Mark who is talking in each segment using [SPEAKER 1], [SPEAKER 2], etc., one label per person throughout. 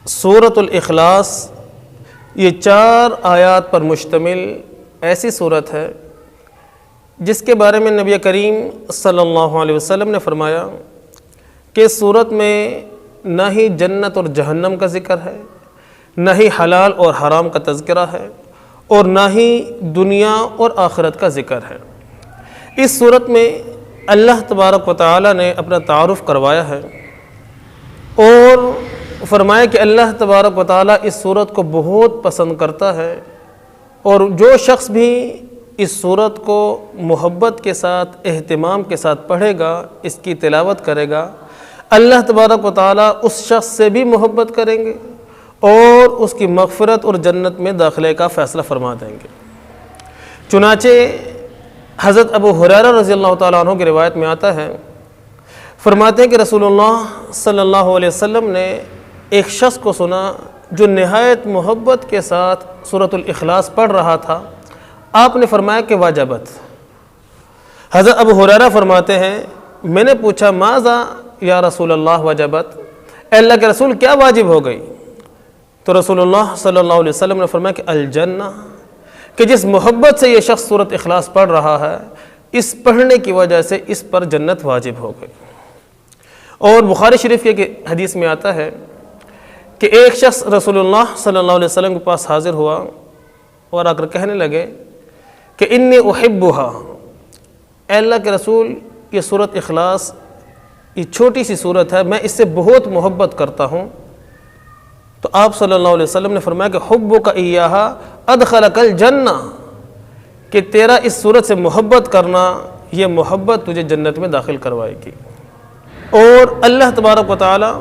[SPEAKER 1] سورۃ الاخلاص یہ 4 آیات پر مشتمل ایسی صورت ہے جس کے بارے میں نبی کریم صلی اللہ علیہ وسلم نے فرمایا کہ اس صورت میں نہ ہی جنت اور جہنم کا ذکر ہے، نہ ہی حلال اور حرام کا تذکرہ ہے، اور نہ ہی دنیا اور آخرت کا ذکر ہے۔ اس صورت میں اللہ تبارک و تعالی نے اپنا تعارف کروایا ہے اور فرمایا کہ اللہ تبارک و تعالی اس صورت کو بہت پسند کرتا ہے، اور جو شخص بھی اس صورت کو محبت کے ساتھ، اہتمام کے ساتھ پڑھے گا، اس کی تلاوت کرے گا، اللہ تبارک و تعالی اس شخص سے بھی محبت کریں گے اور اس کی مغفرت اور جنت میں داخلے کا فیصلہ فرما دیں گے۔ چنانچہ حضرت ابو ہریرہ رضی اللہ تعالیٰ عنہ کی روایت میں آتا ہے، فرماتے ہیں کہ رسول اللہ صلی اللہ علیہ وسلم نے ایک شخص کو سنا جو نہایت محبت کے ساتھ سورۃ الاخلاص پڑھ رہا تھا۔ آپ نے فرمایا کہ واجبت۔ حضرت ابو ہریرہ فرماتے ہیں میں نے پوچھا ماذا یا رسول اللہ واجبت، اے اللہ کے رسول کیا واجب ہو گئی؟ تو رسول اللہ صلی اللہ علیہ وسلم نے فرمایا کہ الجنہ، کہ جس محبت سے یہ شخص سورۃ اخلاص پڑھ رہا ہے، اس پڑھنے کی وجہ سے اس پر جنت واجب ہو گئی۔ اور بخاری شریف کے حدیث میں آتا ہے کہ ایک شخص رسول اللہ صلی اللہ علیہ وسلم کے پاس حاضر ہوا اور آ کر کہنے لگے کہ انی احبھا، اے اللہ کے رسول یہ سورۃ اخلاص یہ چھوٹی سی صورت ہے، میں اس سے بہت محبت کرتا ہوں۔ تو آپ صلی اللہ علیہ وسلم نے فرمایا کہ حبک ایہا ادخلک الجنہ، کہ تیرا اس صورت سے محبت کرنا، یہ محبت تجھے جنت میں داخل کروائے گی۔ اور اللہ تبارک و تعالی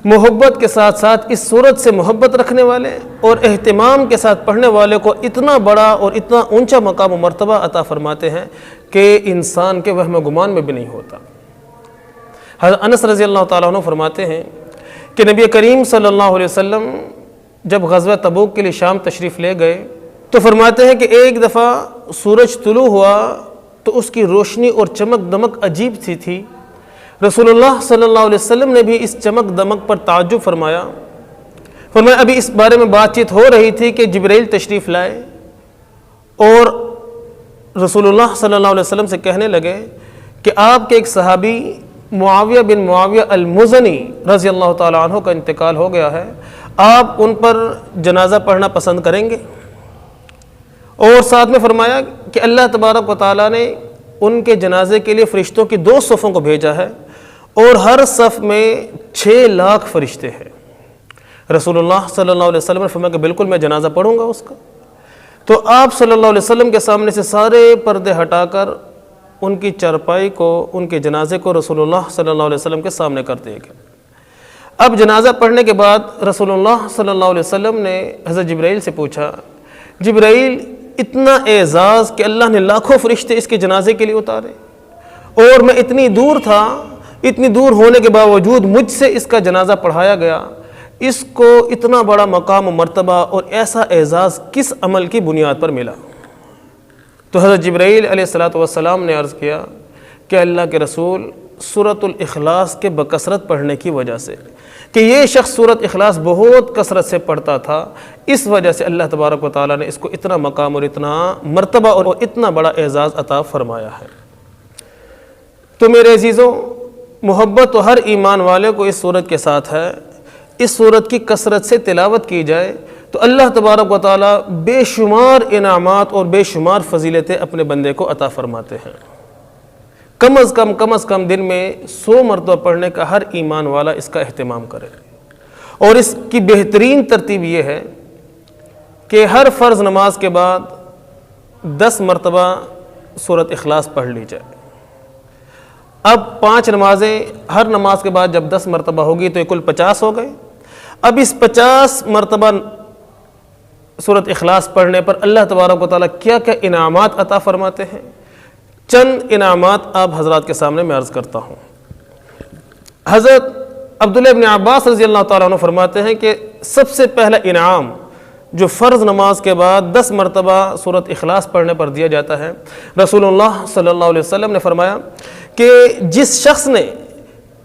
[SPEAKER 1] محبت کے ساتھ ساتھ اس صورت سے محبت رکھنے والے اور اہتمام کے ساتھ پڑھنے والے کو اتنا بڑا اور اتنا اونچا مقام و مرتبہ عطا فرماتے ہیں کہ انسان کے وہم و گمان میں بھی نہیں ہوتا۔ حضرت انس رضی اللہ تعالیٰ عنہ فرماتے ہیں کہ نبی کریم صلی اللہ علیہ وسلم جب غزوہ تبوک کے لیے شام تشریف لے گئے تو فرماتے ہیں کہ ایک دفعہ سورج طلوع ہوا تو اس کی روشنی اور چمک دمک عجیب سی تھی۔ رسول اللہ صلی اللہ علیہ وسلم نے بھی اس چمک دمک پر تعجب فرمایا۔ فرمایا ابھی اس بارے میں بات چیت ہو رہی تھی کہ جبرائیل تشریف لائے اور رسول اللہ صلی اللہ علیہ وسلم سے کہنے لگے کہ آپ کے ایک صحابی معاویہ بن معاویہ المزنی رضی اللہ تعالیٰ عنہ کا انتقال ہو گیا ہے، آپ ان پر جنازہ پڑھنا پسند کریں گے؟ اور ساتھ میں فرمایا کہ اللہ تبارک و تعالیٰ نے ان کے جنازے کے لیے فرشتوں کی 2 صفوں کو بھیجا ہے اور ہر صف میں 6 لاکھ فرشتے ہیں۔ رسول اللہ صلی اللہ علیہ وسلم نے فرمایا کہ بالکل میں جنازہ پڑھوں گا اس کا۔ تو آپ صلی اللہ علیہ وسلم کے سامنے سے سارے پردے ہٹا کر ان کی چارپائی کو، ان کے جنازے کو رسول اللہ صلی اللہ علیہ وسلم کے سامنے کر دیا گیا۔ اب جنازہ پڑھنے کے بعد رسول اللہ صلی اللہ علیہ وسلم نے حضرت جبرائیل سے پوچھا، جبرائیل اتنا اعزاز کہ اللہ نے لاکھوں فرشتے اس کے جنازے کے لیے اتارے، اور میں اتنی دور تھا، اتنی دور ہونے کے باوجود مجھ سے اس کا جنازہ پڑھایا گیا، اس کو اتنا بڑا مقام و مرتبہ اور ایسا اعزاز کس عمل کی بنیاد پر ملا؟ تو حضرت جبرائیل علیہ السلام نے عرض کیا کہ اللہ کے رسول سورۃ الاخلاص کے بکثرت پڑھنے کی وجہ سے، کہ یہ شخص سورۃ اخلاص بہت کثرت سے پڑھتا تھا، اس وجہ سے اللہ تبارک و تعالیٰ نے اس کو اتنا مقام اور اتنا مرتبہ اور اتنا بڑا اعزاز عطا فرمایا ہے۔ تو میرے عزیزوں، محبت تو ہر ایمان والے کو اس صورت کے ساتھ ہے۔ اس صورت کی کثرت سے تلاوت کی جائے تو اللہ تبارک و تعالیٰ بے شمار انعامات اور بے شمار فضیلتیں اپنے بندے کو عطا فرماتے ہیں۔ کم از کم دن میں 100 مرتبہ پڑھنے کا ہر ایمان والا اس کا اہتمام کرے، اور اس کی بہترین ترتیب یہ ہے کہ ہر فرض نماز کے بعد 10 مرتبہ سورۃ اخلاص پڑھ لی جائے۔ اب 5 نمازیں، ہر نماز کے بعد جب 10 مرتبہ ہوگی تو یہ کل 50 ہو گئے۔ اب اس 50 مرتبہ سورۃ اخلاص پڑھنے پر اللہ تبارک و تعالیٰ کیا کیا انعامات عطا فرماتے ہیں، چند انعامات آپ حضرات کے سامنے میں عرض کرتا ہوں۔ حضرت عبداللہ ابن عباس رضی اللہ تعالیٰ عنہ فرماتے ہیں کہ سب سے پہلا انعام جو فرض نماز کے بعد 10 مرتبہ سورۃ اخلاص پڑھنے پر دیا جاتا ہے، رسول اللہ صلی اللہ علیہ وسلم نے فرمایا کہ جس شخص نے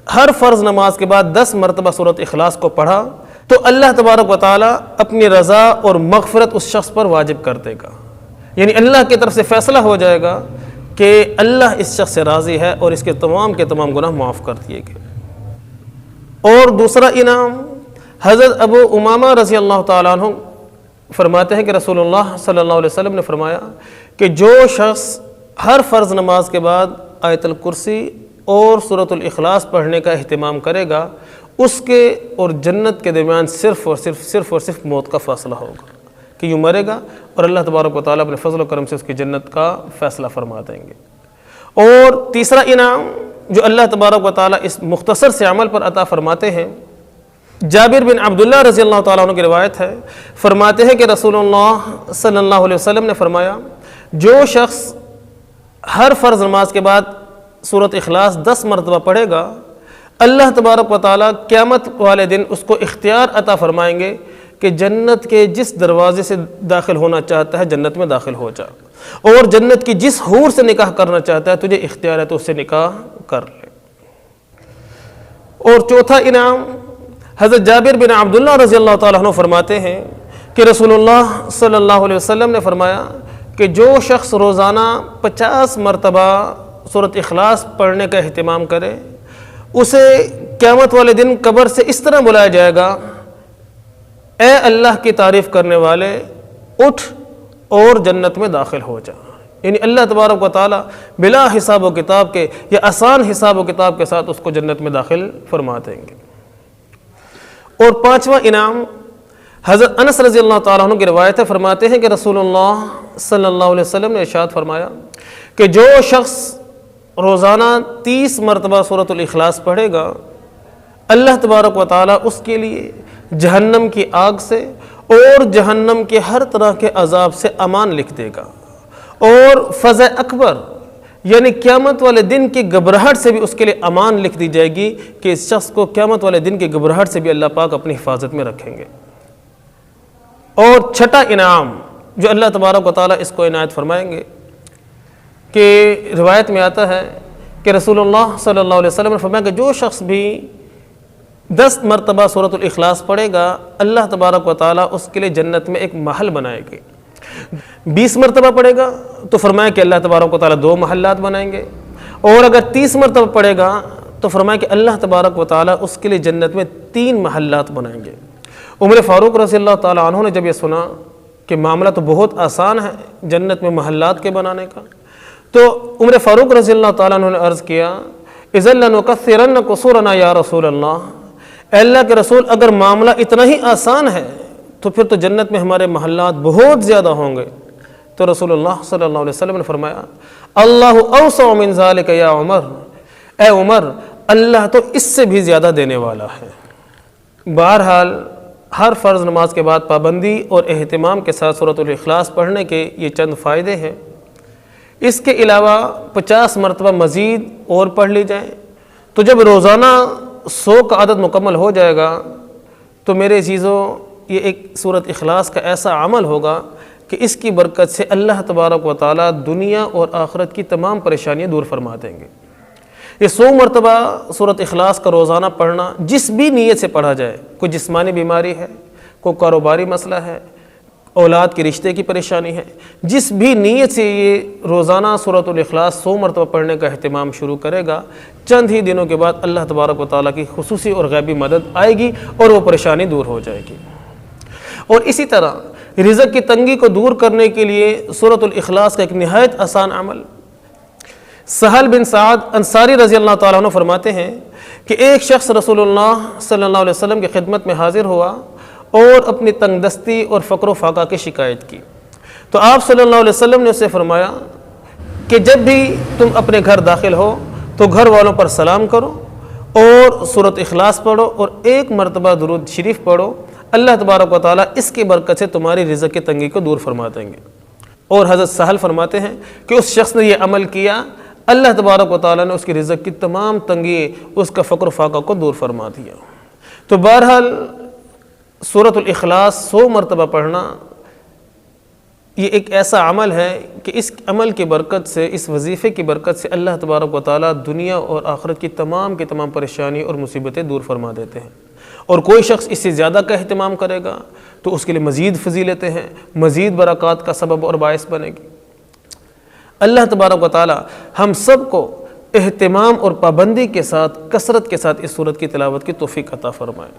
[SPEAKER 1] ہر فرض نماز کے بعد 10 مرتبہ سورۃ اخلاص کو پڑھا تو اللہ تبارک و تعالیٰ اپنی رضا اور مغفرت اس شخص پر واجب کر دے گا، یعنی اللہ کی طرف سے فیصلہ ہو جائے گا کہ اللہ اس شخص سے راضی ہے اور اس کے تمام گناہ معاف کر دیے گئے۔ اور دوسرا انعام حضرت ابو امامہ رضی اللہ تعالیٰ عنہ فرماتے ہیں کہ رسول اللہ صلی اللہ علیہ وسلم نے فرمایا کہ جو شخص ہر فرض نماز کے بعد آیت الکرسی اور سورۃ الاخلاص پڑھنے کا اہتمام کرے گا، اس کے اور جنت کے درمیان صرف اور صرف موت کا فاصلہ ہوگا کہ یوں مرے گا اور اللہ تبارک و تعالیٰ اپنے فضل و کرم سے اس کی جنت کا فیصلہ فرما دیں گے۔ اور تیسرا انعام جو اللہ تبارک و تعالیٰ اس مختصر سے عمل پر عطا فرماتے ہیں، جابر بن عبداللہ رضی اللہ تعالیٰ عنہ کی روایت ہے، فرماتے ہیں کہ رسول اللہ صلی اللہ علیہ وسلم نے فرمایا جو شخص ہر فرض نماز کے بعد سورۃ اخلاص 10 مرتبہ پڑھے گا، اللہ تبارک و تعالیٰ قیامت والے دن اس کو اختیار عطا فرمائیں گے کہ جنت کے جس دروازے سے داخل ہونا چاہتا ہے جنت میں داخل ہو جا، اور جنت کی جس حور سے نکاح کرنا چاہتا ہے تجھے اختیار ہے تو اس سے نکاح کر لے۔ اور چوتھا انعام حضرت جابر بن عبداللہ رضی اللہ تعالیٰ عنہ فرماتے ہیں کہ رسول اللہ صلی اللہ علیہ وسلم نے فرمایا کہ جو شخص روزانہ 50 مرتبہ سورۃ اخلاص پڑھنے کا اہتمام کرے، اسے قیامت والے دن قبر سے اس طرح بلایا جائے گا، اے اللہ کی تعریف کرنے والے اٹھ اور جنت میں داخل ہو جا، یعنی اللہ تبارک و تعالیٰ بلا حساب و کتاب کے یا آسان حساب و کتاب کے ساتھ اس کو جنت میں داخل فرما دیں گے۔ اور پانچواں انعام حضرت انس رضی اللہ تعالیٰ عنہ کی روایت ہے، فرماتے ہیں کہ رسول اللہ صلی اللہ علیہ وسلم نے ارشاد فرمایا کہ جو شخص روزانہ 30 مرتبہ سورۃ الاخلاص پڑھے گا، اللہ تبارک و تعالیٰ اس کے لیے جہنم کی آگ سے اور جہنم کے ہر طرح کے عذاب سے امان لکھ دے گا، اور فضح اکبر یعنی قیامت والے دن کی گھبراہٹ سے بھی اس کے لیے امان لکھ دی جائے گی کہ اس شخص کو قیامت والے دن کی گھبراہٹ سے بھی اللہ پاک اپنی حفاظت میں رکھیں گے۔ اور چھٹا انعام جو اللہ تبارک و تعالیٰ اس کو عنایت فرمائیں گے کہ روایت میں آتا ہے کہ رسول اللہ صلی اللہ علیہ وسلم نے فرمایا کہ جو شخص بھی 10 مرتبہ سورۃ الاخلاص پڑھے گا، اللہ تبارک و تعالیٰ اس کے لیے جنت میں ایک محل بنائے گے۔ 20 مرتبہ پڑھے گا تو فرمایا کہ اللہ تبارک و تعالیٰ 2 محلات بنائیں گے، اور اگر 30 مرتبہ پڑھے گا تو فرمایا کہ اللہ تبارک و تعالیٰ اس کے لیے جنت میں 3 محلات بنائیں گے۔ عمر فاروق رضی اللہ تعالیٰ عنہ نے جب یہ سنا کہ معاملہ تو بہت آسان ہے جنت میں محلات کے بنانے کا، تو عمر فاروق رضی اللہ تعالیٰ عنہ نے عرض کیا اذا لنکثرن قصورنا یا رسول اللہ، اے اللہ کے رسول اگر معاملہ اتنا ہی آسان ہے تو پھر تو جنت میں ہمارے محلات بہت زیادہ ہوں گے۔ تو رسول اللہ صلی اللہ علیہ وسلم نے فرمایا اللہ اوسع من ذلک یا عمر، اے عمر اللہ تو اس سے بھی زیادہ دینے والا ہے۔ بہرحال ہر فرض نماز کے بعد پابندی اور اہتمام کے ساتھ سورۃ الاخلاص پڑھنے کے یہ چند فائدے ہیں۔ اس کے علاوہ 50 مرتبہ مزید اور پڑھ لی جائیں تو جب روزانہ 100 کا عدد مکمل ہو جائے گا تو میرے عزیزوں یہ ایک سورۃ اخلاص کا ایسا عمل ہوگا کہ اس کی برکت سے اللہ تبارک و تعالیٰ دنیا اور آخرت کی تمام پریشانیاں دور فرما دیں گے۔ یہ 100 مرتبہ سورۃ اخلاص کا روزانہ پڑھنا جس بھی نیت سے پڑھا جائے، کوئی جسمانی بیماری ہے، کوئی کاروباری مسئلہ ہے، اولاد کے رشتے کی پریشانی ہے، جس بھی نیت سے یہ روزانہ سورۃ الاخلاص 100 مرتبہ پڑھنے کا اہتمام شروع کرے گا، چند ہی دنوں کے بعد اللہ تبارک و تعالیٰ کی خصوصی اور غیبی مدد آئے گی اور وہ پریشانی دور ہو جائے گی۔ اور اسی طرح رزق کی تنگی کو دور کرنے کے لیے سورۃ الاخلاص کا ایک نہایت آسان عمل، سہل بن سعد انصاری رضی اللہ تعالیٰ عنہ فرماتے ہیں کہ ایک شخص رسول اللہ صلی اللہ علیہ وسلم کی خدمت میں حاضر ہوا اور اپنی تنگ دستی اور فقر و فاقہ کی شکایت کی، تو آپ صلی اللہ علیہ وسلم نے اسے فرمایا کہ جب بھی تم اپنے گھر داخل ہو تو گھر والوں پر سلام کرو اور سورۃ اخلاص پڑھو اور 1 مرتبہ درود شریف پڑھو، اللہ تبارک و تعالیٰ اس کی برکت سے تمہاری رزق کی تنگی کو دور فرما دیں گے۔ اور حضرت سہل فرماتے ہیں کہ اس شخص نے یہ عمل کیا، اللہ تبارک و تعالیٰ نے اس کی رزق کی تمام تنگی، اس کا فقر و فاقہ کو دور فرما دیا۔ تو بہرحال سورۃ الاخلاص 100 مرتبہ پڑھنا یہ ایک ایسا عمل ہے کہ اس عمل کی برکت سے، اس وظیفے کی برکت سے اللہ تبارک و تعالیٰ دنیا اور آخرت کی تمام پریشانی اور مصیبتیں دور فرما دیتے ہیں۔ اور کوئی شخص اس سے زیادہ کا اہتمام کرے گا تو اس کے لیے مزید فضیلتیں ہیں، مزید برکات کا سبب اور باعث بنے گی۔ اللہ تبارک و تعالی ہم سب کو اہتمام اور پابندی کے ساتھ، کثرت کے ساتھ اس سورت کی تلاوت کی توفیق عطا فرمائے۔